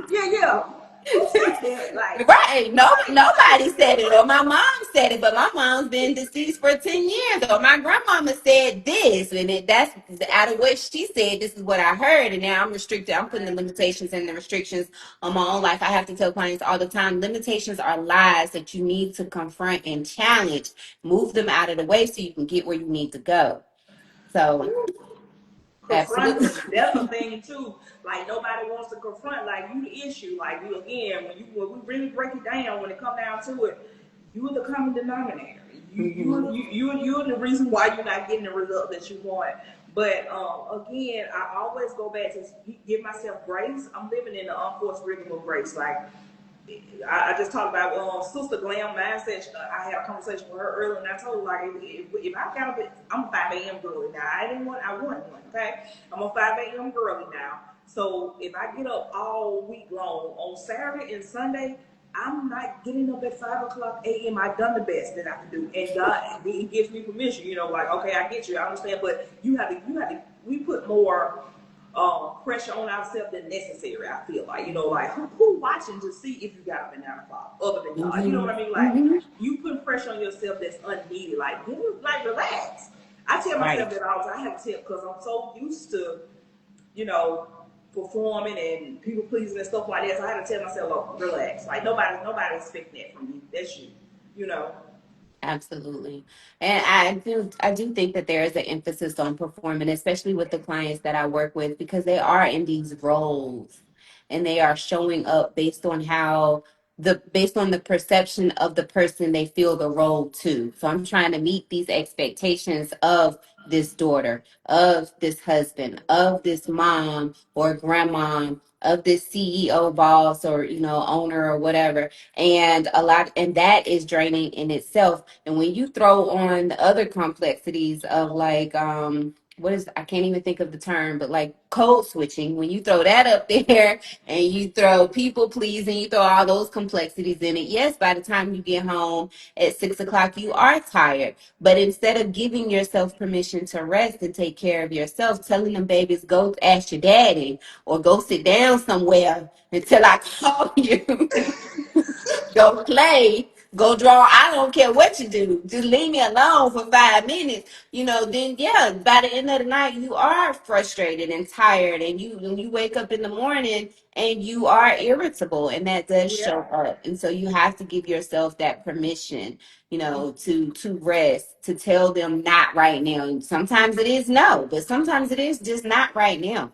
Yeah, yeah. Who said that? Like, Right. No, like, nobody said it, or my mom said it, but my mom's been deceased for 10 years, or my grandmama said this, and that's out of what she said, this is what I heard, and now I'm restricted. I'm putting the limitations and the restrictions on my own life. I have to tell clients all the time, limitations are lies that you need to confront and challenge, move them out of the way so you can get where you need to go. So, confronting. That's a absolutely. thing too. Like nobody wants to confront. Like you, the issue. Like you again, when we really break it down, when it come down to it, you are the common denominator. Hmm. You're the reason why you're not getting the result that you want. But again, I always go back to give myself grace. I'm living in the unforced rhythm of grace. Like I just talked about Sister Glam mindset. I had a conversation with her earlier, and I told her like, if I got up, I'm a 5 a.m. girly now. I want one. Okay, I'm a 5 a.m. girly now. So if I get up all week long on Saturday and Sunday, I'm not getting up at 5 o'clock a.m. I've done the best that I can do, and God He gives me permission. You know, like okay, I get you, I understand, but we put more pressure on ourselves than necessary. I feel like like who watching to see if you got up at 9 o'clock other than God. You know Hmm. what I mean? Like Hmm. you put pressure on yourself that's unneeded. Like relax. I tell myself Right. that all the time. I have to tell because I'm so used to you know performing and people pleasing and stuff like that. So I had to tell myself, oh, relax. Like nobody's expecting that from you. That's you. You know. Absolutely. And I do think that there is an emphasis on performing, especially with the clients that I work with, because they are in these roles and they are showing up based on the perception of the person they feel the role to. So I'm trying to meet these expectations of this daughter, of this husband, of this mom or grandma, of this CEO boss or owner or whatever. And that is draining in itself. And when you throw on the other complexities of like what is, I can't even think of the term, but like code switching, when you throw that up there and you throw people pleasing, you throw all those complexities in it, yes, by the time you get home at 6 o'clock you are tired. But instead of giving yourself permission to rest and take care of yourself, telling them babies go ask your daddy or go sit down somewhere until I call you. Go play, go draw. I don't care what you do. Just leave me alone for 5 minutes. Then yeah, by the end of the night, you are frustrated and tired, and you wake up in the morning and you are irritable, and that does show Yeah. up. And so you have to give yourself that permission, to rest, to tell them not right now. And sometimes it is no, but sometimes it is just not right now.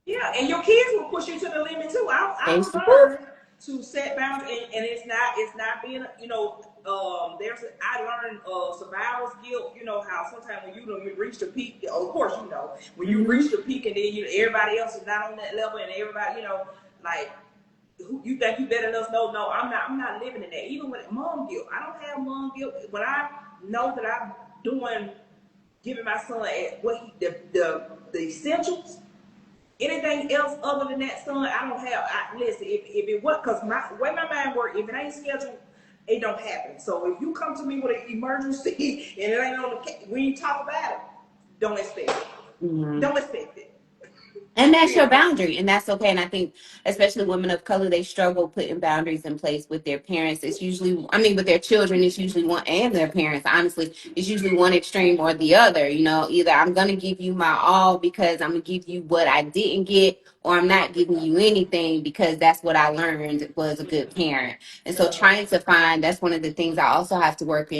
Yeah, and your kids will push you to the limit too. And I've learned to set boundaries, and it's not being I learned survivor's guilt. You know how sometimes when you reach the peak, of course when you mm-hmm, reach the peak, and then everybody else is not on that level, and everybody like who you think you better than us? No, I'm not living in that. Even with mom guilt, I don't have mom guilt when I know that I'm doing giving my son what the essentials. Anything else other than that, son, I don't have. Listen, if it was, because my way my mind works, if it ain't scheduled, it don't happen. So if you come to me with an emergency and it ain't on the, we ain't talk about it. Don't expect it. mm-hmm. Don't expect it. And that's your Period. boundary, and that's okay. And I think, especially women of color, they struggle putting boundaries in place with their parents. It's usually, I mean, with their children, it's usually one, and their parents, honestly, it's usually one extreme or the other. Either I'm going to give you my all because I'm going to give you what I didn't get, or I'm not giving you anything because that's what I learned was a good parent. And so, Uh, trying to find, that's one of the things I also have to work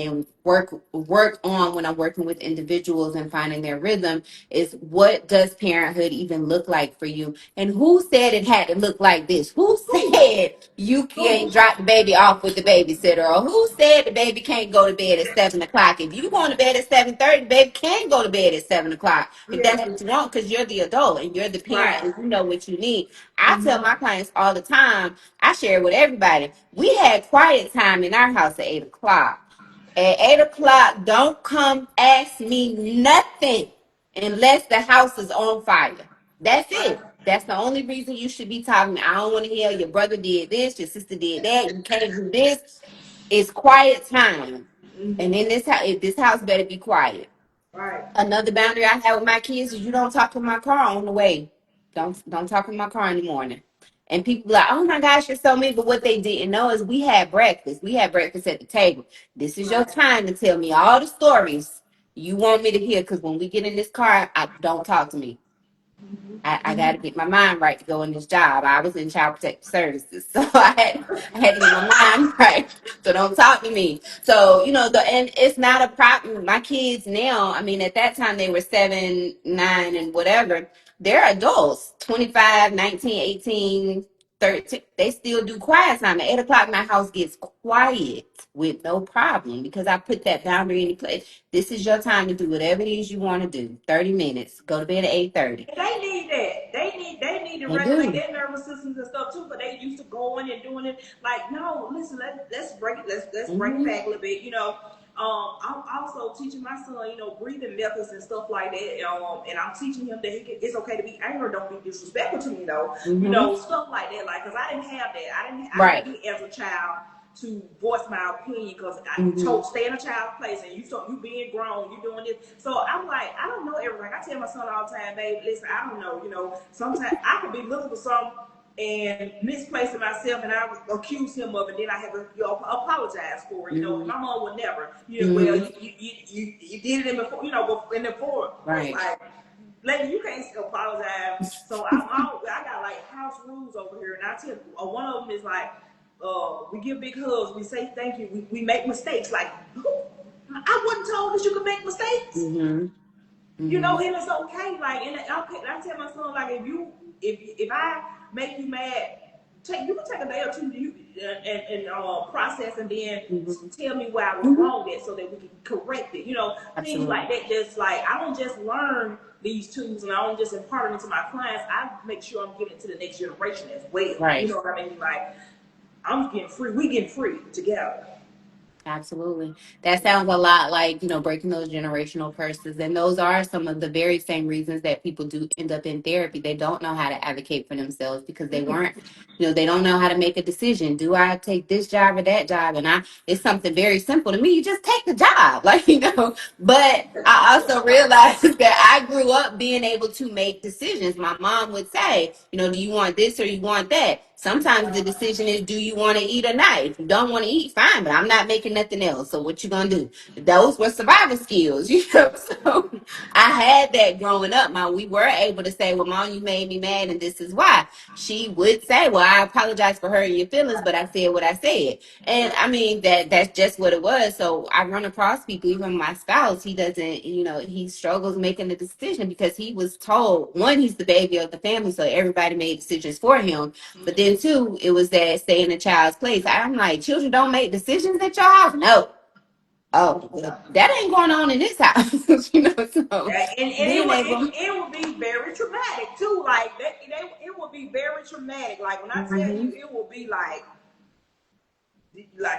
on when I'm working with individuals and finding their rhythm is, what does parenthood even look like for you? And who said it had to look like this? Who who? said you can't Who? drop the baby off with the babysitter? Or who said the baby can't go to bed at 7 o'clock? If you going to bed at 7:30, baby can go to bed at 7 o'clock if that's Yeah. what you want, because you're the adult and you're the parent Right. and you know what you need. I tell Mm-hmm. my clients all the time, I share it with everybody. We had quiet time in our house at 8 o'clock. At 8 o'clock, don't come ask me nothing unless the house is on fire. That's Right. it. That's the only reason you should be talking. I don't want to hear your brother did this, your sister did that. You can't do this. It's quiet time, and Mm-hmm. in this house better be quiet. Right. Another boundary I have with my kids is, you don't talk in my car on the way. Don't talk in my car in the morning. And people be like, oh my gosh, you're so mean. But what they didn't know is we had breakfast. We had breakfast at the table. This is your Right. time to tell me all the stories you want me to hear. Because when we get in this car, I don't talk to me. I got to get my mind right to go in this job. I was in child protective services, so I had to get my mind right. So don't talk to me. So and it's not a problem. My kids now, I mean, at that time they were 7, 9, and whatever. They're adults, 25, 19, 18, 13. They still do quiet time. At 8 o'clock, my house gets quiet with no problem because I put that boundary in place. This is your time to do whatever it is you want to do. 30 minutes. Go to bed at 8:30. They need that. They need to They regulate do. their nervous systems and stuff too, because they used to going and doing it. Like, no, listen, let's break it. Let's bring it Mm-hmm. back a little bit. I'm also teaching my son, breathing methods and stuff like that. And I'm teaching him that it's okay to be angry. Don't be disrespectful to me, though. Mm-hmm. Stuff like that. Like, cause I didn't have that. I Right. didn't get as a child to voice my opinion because I Mm-hmm. told stay in a child's place and you being grown, you doing this. So I'm like, I don't know everything. I tell my son all the time, babe, listen, I don't know. Sometimes I could be looking for something and misplacing myself, and I accuse him of it. Then I have to apologize for it. Mm-hmm. My mom would never. Well, Mm-hmm. you did it in before. In the before. It's Right. like, lady, you can't apologize. So I got like house rules over here, and I tell one of them is like, we give big hugs, we say thank you, we make mistakes. Like, I wasn't told that you could make mistakes. Mm-hmm. Mm-hmm. And it's okay. Like, and I tell my son, like, if I make you mad, you can take a day or two and process, and then Mm-hmm. tell me where I was Mm-hmm. wrong at, so that we can correct it. Things Absolutely. like that. Just like, I don't just learn these tools and I don't just impart them into my clients. I make sure I'm giving it to the next generation as well. You Right. know what I mean? Like, I'm getting free. We getting free together. Absolutely. That sounds a lot like, breaking those generational curses. And those are some of the very same reasons that people do end up in therapy. They don't know how to advocate for themselves because they weren't, they don't know how to make a decision. Do I take this job or that job? And it's something very simple to me. You just take the job, but I also realized that I grew up being able to make decisions. My mom would say, do you want this or you want that? Sometimes the decision is, do you want to eat or not? If you don't want to eat, fine, but I'm not making nothing else. So what you gonna do? Those were survival skills, So I had that growing up. We were able to say, well, mom, you made me mad, and this is why. She would say, well, I apologize for hurting your feelings, but I said what I said. And I mean that's just what it was. So I run across people, even my spouse, he doesn't, he struggles making the decision because he was told, one, he's the baby of the family, so everybody made decisions for him. But then two, it was that stay in a child's place. I'm like, children don't make decisions at your house? No. Oh, well, that ain't going on in this house, so And being able. it would be very traumatic too. Like, it would be very traumatic. Like, when I tell Mm-hmm. you, it will be like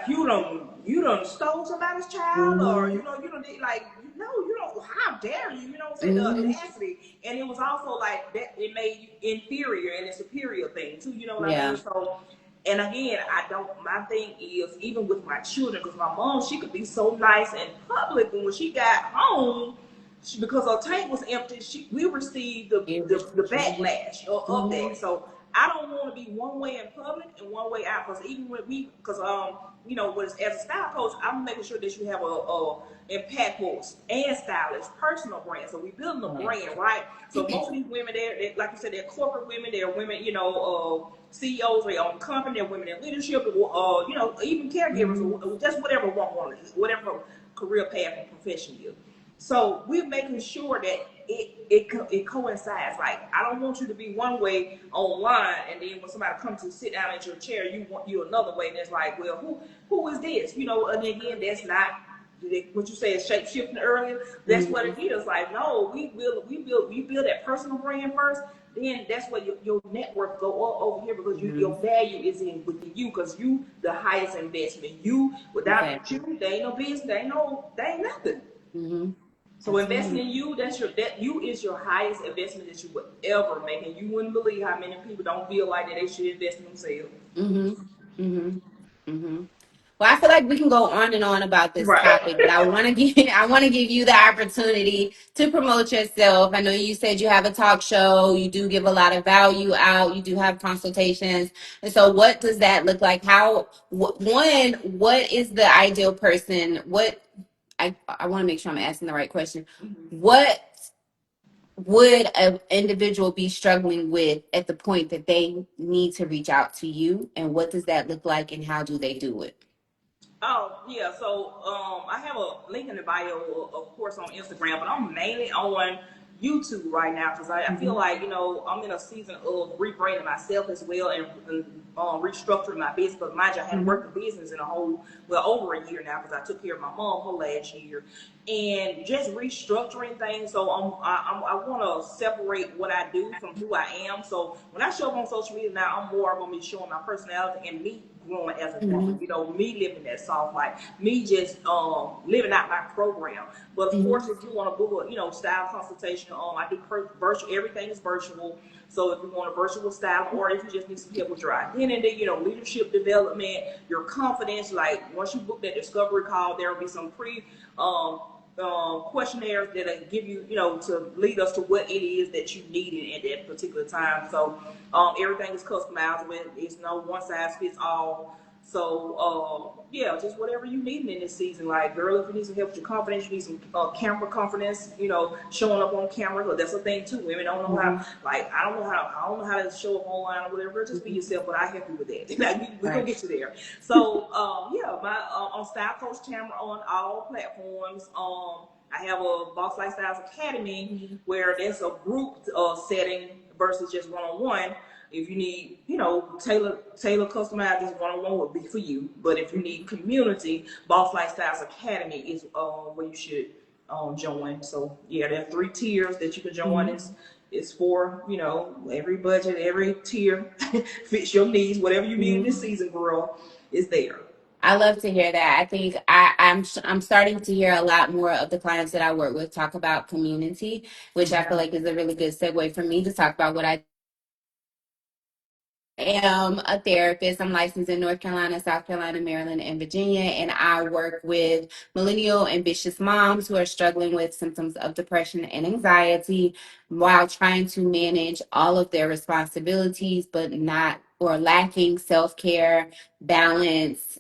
you don't stole somebody's child, or Mm-hmm. you don't like, no, you don't, how dare you, say the Mm-hmm. audacity. And it was also like that, it made you inferior and a superior thing too, you know what I mean? Yeah. So, and again, I don't, my thing is, even with my children, because my mom, she could be so nice in public, but when she got home, because her tank was empty, we received the backlash of Mm-hmm. that. So I don't want to be one way in public and one way out. Because even with me, because as a style coach, I'm making sure that you have a impactful and stylish personal brand. So we building a Right. brand, right? So most of these women, they're like you said, they're corporate women. They're women, CEOs. They own company. They're women in leadership. Even caregivers, Mm-hmm. or just whatever career path and profession you. So we're making sure that it coincides. Like, I don't want you to be one way online, and then when somebody comes to sit down at your chair, you want you another way. And it's like, well, who is this? And again, that's not what you said, shape shifting earlier. That's what Mm-hmm. it is. Like, no, we build that personal brand first. Then that's where your network go all over here, because Mm-hmm. your value is in within you, because you the highest investment. You, without Exactly. you, there ain't no business, there ain't nothing. Mm-hmm. So investing Absolutely. in you, that you is your highest investment that you would ever make, and you wouldn't believe how many people don't feel like that they should invest in themselves. Mm-hmm. Mm-hmm. Mm-hmm. Well, I feel like we can go on and on about this topic, but I Right. want to give I want to give you the opportunity to promote yourself. I know you said you have a talk show, you do give a lot of value out, you do have consultations. And so what does that look like? One, what is the ideal person? I want to make sure I'm asking the right question. What would an individual be struggling with at the point that they need to reach out to you, and what does that look like, and how do they do it? Oh yeah, so I have a link in the bio, of course, on Instagram, but I'm mainly on YouTube right now because I feel Mhm. like I'm in a season of rebranding myself as well and restructuring my business. But mind you, I hadn't Mhm. worked the business in a whole over a year now because I took care of my mom her last year and just restructuring things. So I want to separate what I do from who I am. So when I show up on social media now, I'm more going to be showing my personality and me growing as a woman. Mhm. Me living that soft life, me just living out my program. But of course, Mhm. if you want to book a style consultation, I do virtual. Everything is virtual. So if you want a virtual style, or if you just need some help with your identity, leadership development, your confidence, like once you book that discovery call, there will be some um, questionnaires that give you, to lead us to what it is that you needed at that particular time. So everything is customizable. It's no one size fits all. So yeah, just whatever you need in this season. Like, girl, if you need some help with your confidence, you need some camera confidence. Showing up on camera, because that's a thing too. Women don't know how. Mhm. Like, I don't know how to show up online or whatever. Just be Mhm. yourself, but I help you with that. Like, we gonna Right. get you there. So yeah, my on Style Coach Tamara on all platforms. I have a Boss Lifestyles Academy Mhm. where there's a group setting versus just one on one. If you need, tailor customized, this one on one would be for you. But if you need community, Boss Lifestyles Academy is where you should join. So yeah, there are 3 tiers that you can join. Mhm. It's for every budget, every tier fits your needs. Whatever you need in this Mhm. season, girl, is there. I love to hear that. I think I'm starting to hear a lot more of the clients that I work with talk about community, which I feel like is a really good segue for me to talk about what I am a therapist. I'm licensed in North Carolina, South Carolina, Maryland, and Virginia, and I work with millennial ambitious moms who are struggling with symptoms of depression and anxiety while trying to manage all of their responsibilities, but not or lacking self care, balance,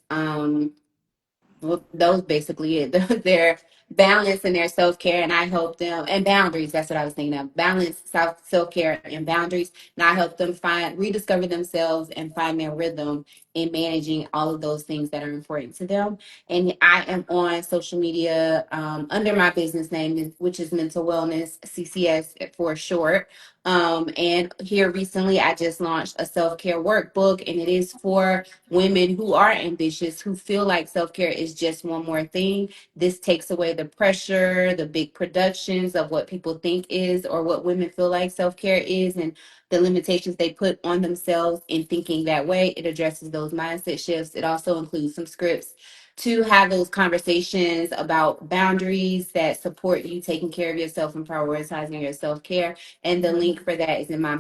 well, those basically it. Their balance and their self care, and I help them and boundaries. That's what I was thinking of. Balance, self care, and boundaries. And I help them rediscover themselves and find their rhythm in managing all of those things that are important to them. And I am on social media under my business name, which is Mental Wellness CCS for short. And here recently, I just launched a self care workbook, and it is for women who are ambitious, who feel like self care is just one more thing. This takes away the pressure, the big productions of what people think is or what women feel like self care is, and the limitations they put on themselves in thinking that way. It addresses those mindset shifts. It also includes some scripts to have those conversations about boundaries that support you taking care of yourself and prioritizing your self care. And the link for that is in my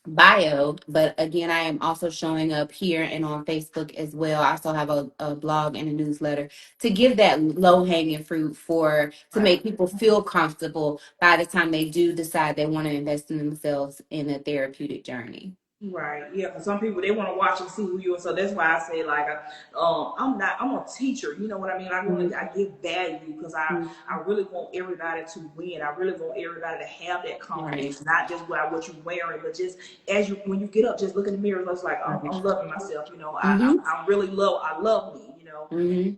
bio. But again, I am also showing up here and on Facebook as well. I also have a blog and a newsletter to give that low hanging fruit to Right. make people feel comfortable by the time they do decide they want to invest in themselves in a therapeutic journey. Right. Yeah. Because some people, they want to watch and see who you are. So that's why I say, like, I'm not. I'm a teacher. You know what I mean? I Mhm. give value because I Mhm. really want everybody to win. I really want everybody to have that Right. confidence, not just by what you're wearing, but just when you get up, just look in the mirror. And it's like I'm Right. loving myself. Mhm. I really I love me. Mhm.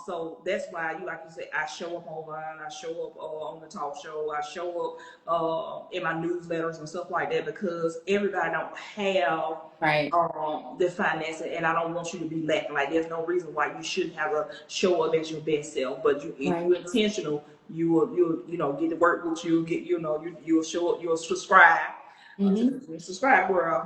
So that's why like you say, I show up online, I show up on the talk show, I show up in my newsletters and stuff like that because everybody don't have Right. the finances, and I don't want you to be lacking. Like, there's no reason why you shouldn't have a show up as your best self. But if Right. you're intentional, you will get to work with you. Get you'll show up, you'll subscribe. Hmm. Subscribe, world.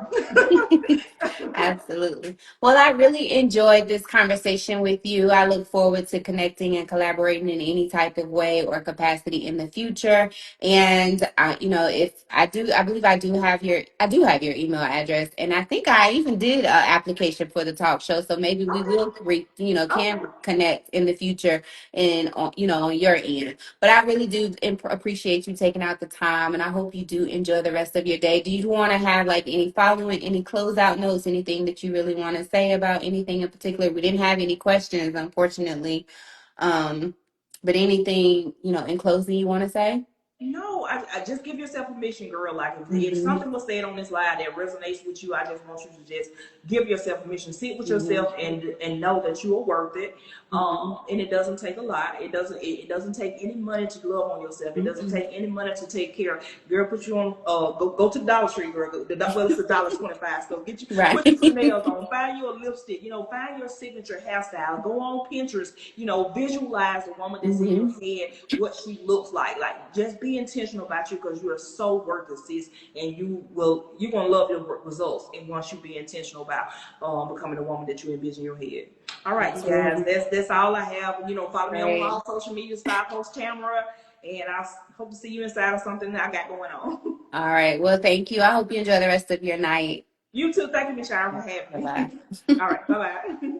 Absolutely. Well, I really enjoyed this conversation with you. I look forward to connecting and collaborating in any type of way or capacity in the future. And if I believe I do have your email address, and I think I even did an application for the talk show. So maybe we Okay. will, can Okay. connect in the future, and on your end. But I really do appreciate you taking out the time, and I hope you do enjoy the rest of your day. Do you want to have like any following, any closeout notes, anything that you really want to say about anything in particular? We didn't have any questions, unfortunately. Um, but anything, in closing you want to say? No, I just give yourself permission, girl. Like if Mm-hmm. something was said on this live that resonates with you, I just want you to just give yourself permission. Sit with Mm-hmm. yourself and know that you are worth it. Mm-hmm. And it doesn't take a lot. It doesn't take any money to love on yourself. It doesn't Mm-hmm. take any money to take care. Girl, put you on. Go to the Dollar Tree, girl. Well, it's $1.25. So Right. put you some nails on. Find you a lipstick. Find your signature hairstyle. Go on Pinterest. Visualize the woman that's in your Mm-hmm. head, what she looks like. Like, just be intentional about you because you are so worth it, sis. And you're gonna love your results. And once you be intentional about becoming the woman that you envision in your head. All right, you guys. Absolutely. That's all I have. Follow me on Great. all social media, Star Post Tamara, and I hope to see you inside of something that I got going on. All right. Well, thank you. I hope you enjoy the rest of your night. You too. Thank you, Miss Sharon, for having Bye me. bye. All right. Bye bye.